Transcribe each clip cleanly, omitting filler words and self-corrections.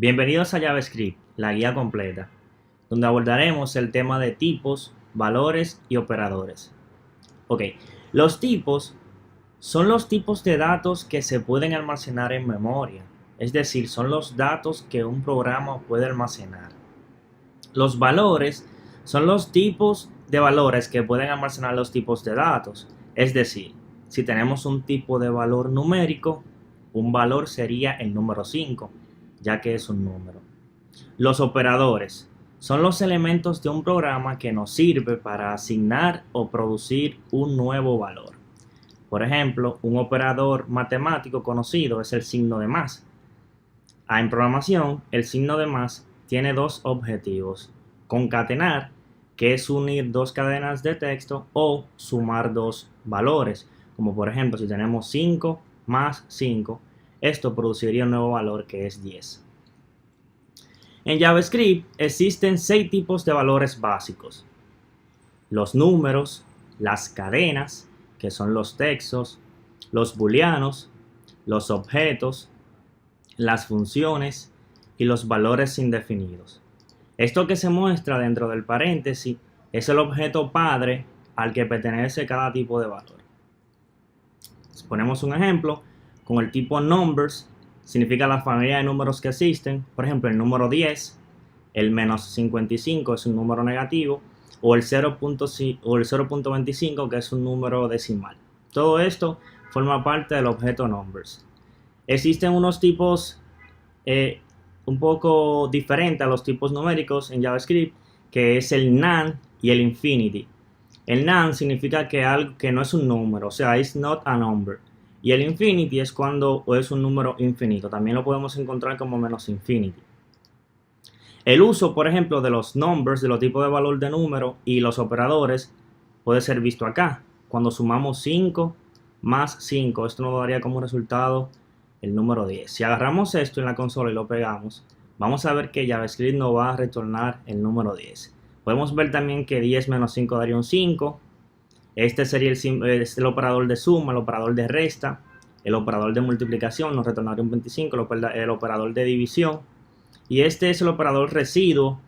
Bienvenidos a JavaScript, la guía completa, donde abordaremos el tema de tipos, valores y operadores. Ok, los tipos son los tipos de datos que se pueden almacenar en memoria, es decir, son los datos que un programa puede almacenar. Los valores son los tipos de valores que pueden almacenar los tipos de datos, es decir, si tenemos un tipo de valor numérico, un valor sería el número 5, ya que es un número. Los operadores son los elementos de un programa que nos sirve para asignar o producir un nuevo valor. Por ejemplo, un operador matemático conocido es el signo de más. En programación, el signo de más tiene dos objetivos: concatenar, que es unir dos cadenas de texto, o sumar dos valores, como por ejemplo si tenemos 5 más 5, esto produciría un nuevo valor que es 10. En JavaScript existen 6 tipos de valores básicos: los números, las cadenas, que son los textos, los booleanos, los objetos, las funciones y los valores indefinidos. Esto que se muestra dentro del paréntesis es el objeto padre al que pertenece cada tipo de valor. Ponemos un ejemplo con el tipo numbers, significa la familia de números que existen. Por ejemplo, el número 10, el menos 55 es un número negativo, o el 0.25 que es un número decimal. Todo esto forma parte del objeto numbers. Existen unos tipos un poco diferentes a los tipos numéricos en JavaScript, que es el NaN y el infinity. El NaN significa que algo que no es un número, o sea, it's not a number. Y el infinity es cuando es un número infinito. También lo podemos encontrar como menos infinity. El uso, por ejemplo, de los numbers, de los tipos de valor de número y los operadores puede ser visto acá. Cuando sumamos 5 más 5, esto nos daría como resultado el número 10. Si agarramos esto en la consola y lo pegamos, vamos a ver que JavaScript nos va a retornar el número 10. Podemos ver también que 10 menos 5 daría un 5. Este sería el operador de suma, el operador de resta, el operador de multiplicación nos retornaría un 25, el operador de división. Y este es el operador residuo,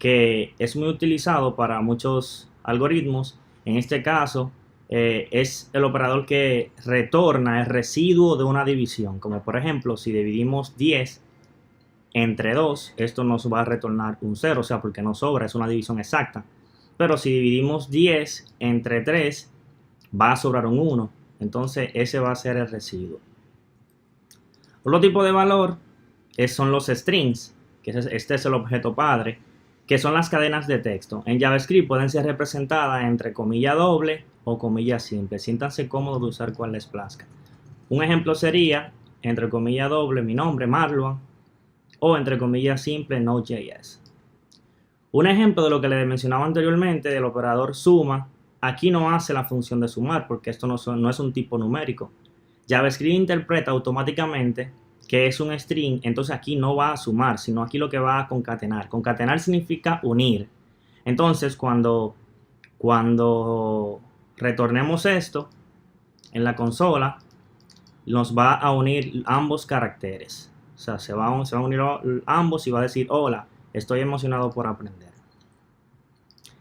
que es muy utilizado para muchos algoritmos. En este caso, es el operador que retorna el residuo de una división. Como por ejemplo, si dividimos 10 entre 2, esto nos va a retornar un 0, o sea, porque no sobra, es una división exacta. Pero si dividimos 10 entre 3, va a sobrar un 1. Entonces, ese va a ser el residuo. Otro tipo de valor son los strings, que este es el objeto padre, que son las cadenas de texto. En JavaScript pueden ser representadas entre comilla doble o comilla simple. Siéntanse cómodos de usar cual les plazca. Un ejemplo sería, entre comilla doble, mi nombre, Marlon, o entre comillas simple, Node.js. Un ejemplo de lo que les mencionaba anteriormente, del operador suma, aquí no hace la función de sumar, porque esto no es un tipo numérico. JavaScript interpreta automáticamente que es un string, entonces aquí no va a sumar, sino aquí lo que va a concatenar. Concatenar significa unir. Entonces, cuando retornemos esto en la consola, nos va a unir ambos caracteres. O sea, se van a unir ambos y va a decir: hola, estoy emocionado por aprender.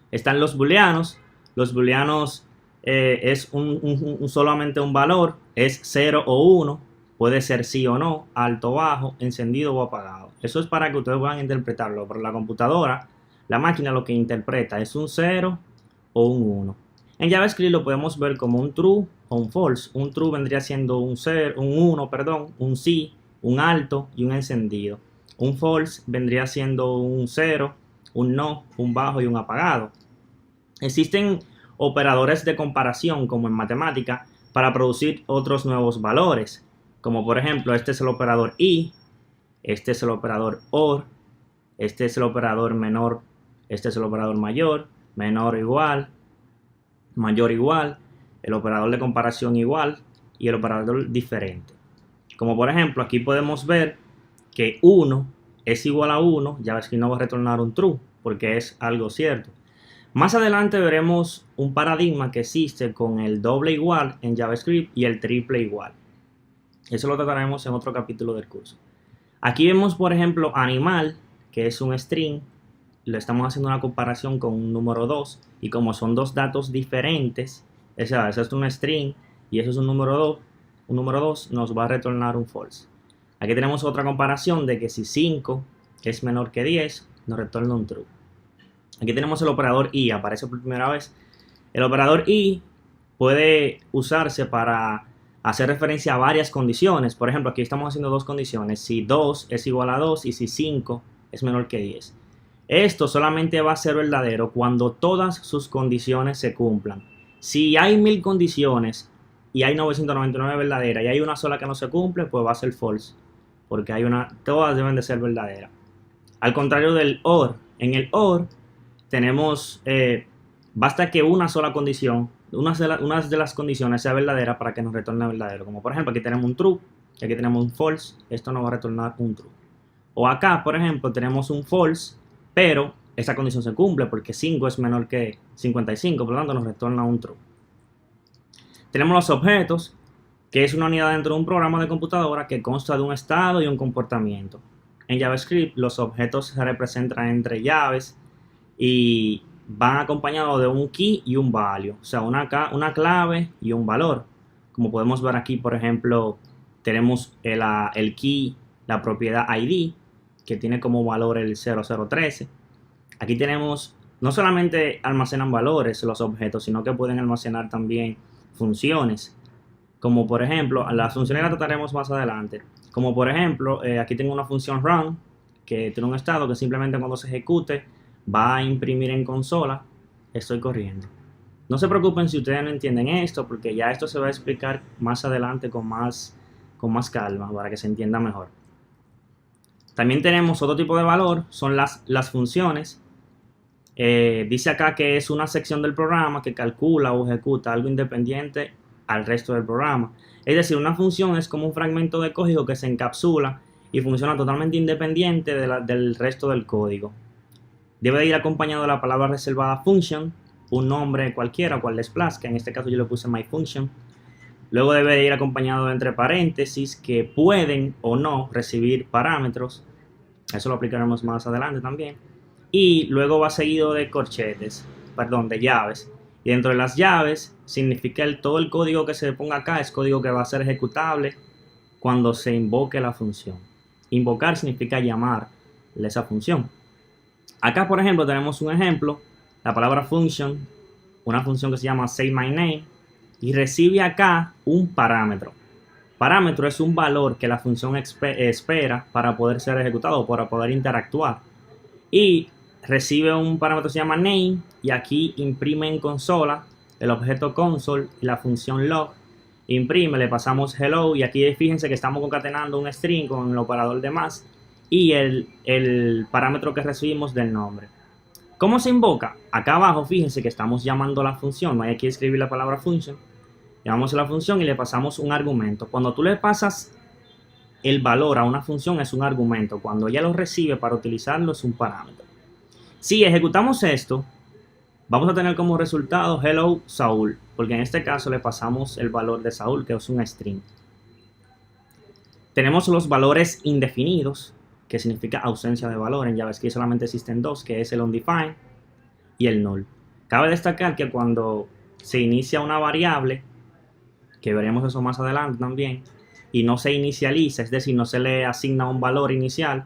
Están los booleanos. Los booleanos es solamente un valor, es 0 o 1. Puede ser sí o no, alto o bajo, encendido o apagado. Eso es para que ustedes puedan interpretarlo. Pero la computadora, la máquina, lo que interpreta es un 0 o un 1. En JavaScript lo podemos ver como un true o un false. Un true vendría siendo un 1, un sí, un alto y un encendido. Un false vendría siendo un 0, un no, un bajo y un apagado. Existen operadores de comparación, como en matemática, para producir otros nuevos valores. Como por ejemplo, este es el operador y, este es el operador or, este es el operador menor, este es el operador mayor, menor o igual, mayor igual, el operador de comparación igual y el operador diferente. Como por ejemplo, aquí podemos ver que 1 es igual a 1, JavaScript no va a retornar un true porque es algo cierto. Más adelante veremos un paradigma que existe con el doble igual en JavaScript y el triple igual. Eso lo trataremos en otro capítulo del curso. Aquí vemos, por ejemplo, animal, que es un string. Le estamos haciendo una comparación con un número 2. Y como son dos datos diferentes, o sea, eso es un string y eso es un número 2 nos va a retornar un false. Aquí tenemos otra comparación de que si 5 es menor que 10, nos retorna un true. Aquí tenemos el operador i, aparece por primera vez. El operador i puede usarse para hacer referencia a varias condiciones. Por ejemplo, aquí estamos haciendo dos condiciones. Si 2 es igual a 2 y si 5 es menor que 10. Esto solamente va a ser verdadero cuando todas sus condiciones se cumplan. Si hay 1000 condiciones y hay 999 verdaderas y hay una sola que no se cumple, pues va a ser false. Porque todas deben de ser verdaderas. Al contrario del OR. En el OR tenemos, basta que una sola condición, una de las condiciones sea verdadera para que nos retorne verdadero. Como por ejemplo, aquí tenemos un true y aquí tenemos un false. Esto nos va a retornar un true. O acá, por ejemplo, tenemos un false, pero esa condición se cumple porque 5 es menor que 55, por lo tanto nos retorna un true. Tenemos los objetos, que es una unidad dentro de un programa de computadora que consta de un estado y un comportamiento. En JavaScript, los objetos se representan entre llaves y van acompañados de un key y un value, o sea, una clave y un valor. Como podemos ver aquí, por ejemplo, tenemos el key, la propiedad ID, que tiene como valor el 0013. Aquí tenemos, no solamente almacenan valores los objetos, sino que pueden almacenar también funciones. Como por ejemplo, las funciones las trataremos más adelante. Como por ejemplo, aquí tengo una función run, que tiene un estado que simplemente cuando se ejecute va a imprimir en consola, estoy corriendo. No se preocupen si ustedes no entienden esto, porque ya esto se va a explicar más adelante con más calma, para que se entienda mejor. También tenemos otro tipo de valor, son las funciones. Dice acá que es una sección del programa que calcula o ejecuta algo independiente al resto del programa. Es decir, una función es como un fragmento de código que se encapsula y funciona totalmente independiente del resto del código. Debe de ir acompañado de la palabra reservada function, un nombre cualquiera, cual les plazca. En este caso yo le puse myFunction. Luego debe de ir acompañado de entre paréntesis que pueden o no recibir parámetros. Eso lo aplicaremos más adelante también. Y luego va seguido de de llaves. Y dentro de las llaves significa todo el código que se ponga acá es código que va a ser ejecutable cuando se invoque la función. Invocar significa llamarle esa función. Acá, por ejemplo, tenemos un ejemplo, la palabra function, una función que se llama sayMyName, y recibe acá un parámetro. Parámetro es un valor que la función espera para poder ser ejecutado, para poder interactuar. Y recibe un parámetro que se llama name, y aquí imprime en consola el objeto console y la función log. Imprime, le pasamos hello, y aquí fíjense que estamos concatenando un string con el operador de más y el parámetro que recibimos del nombre. ¿Cómo se invoca? Acá abajo fíjense que estamos llamando la función, no hay que escribir la palabra function. Llamamos a la función y le pasamos un argumento. Cuando tú le pasas el valor a una función es un argumento, cuando ella lo recibe para utilizarlo es un parámetro. Si ejecutamos esto, vamos a tener como resultado hello Saúl, porque en este caso le pasamos el valor de Saúl, que es un string. Tenemos los valores indefinidos, que significa ausencia de valor. En JavaScript solamente existen dos, que es el undefined y el null. Cabe destacar que cuando se inicia una variable, que veremos eso más adelante también, y no se inicializa, es decir, no se le asigna un valor inicial,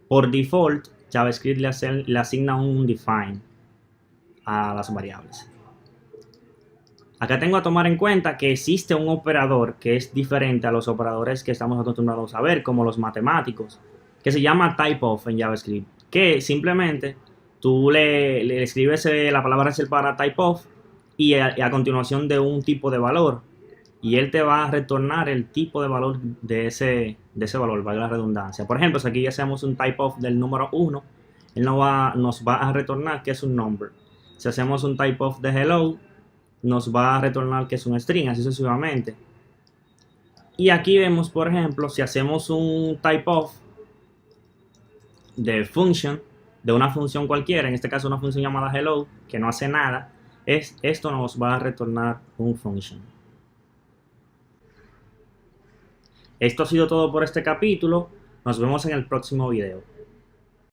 por default JavaScript le asigna un undefined a las variables. Acá tengo a tomar en cuenta que existe un operador que es diferente a los operadores que estamos acostumbrados a ver, como los matemáticos, que se llama typeof en JavaScript, que simplemente tú le escribes la palabra para typeof y a continuación de un tipo de valor, y él te va a retornar el tipo de valor de ese valor, valga la redundancia. Por ejemplo, si aquí ya hacemos un typeof del número 1, él nos va a retornar que es un number. Si hacemos un typeof de hello, nos va a retornar que es un string, así sucesivamente. Y aquí vemos, por ejemplo, si hacemos un typeof de function, de una función cualquiera, en este caso una función llamada hello, que no hace nada, esto nos va a retornar un function. Esto ha sido todo por este capítulo. Nos vemos en el próximo video.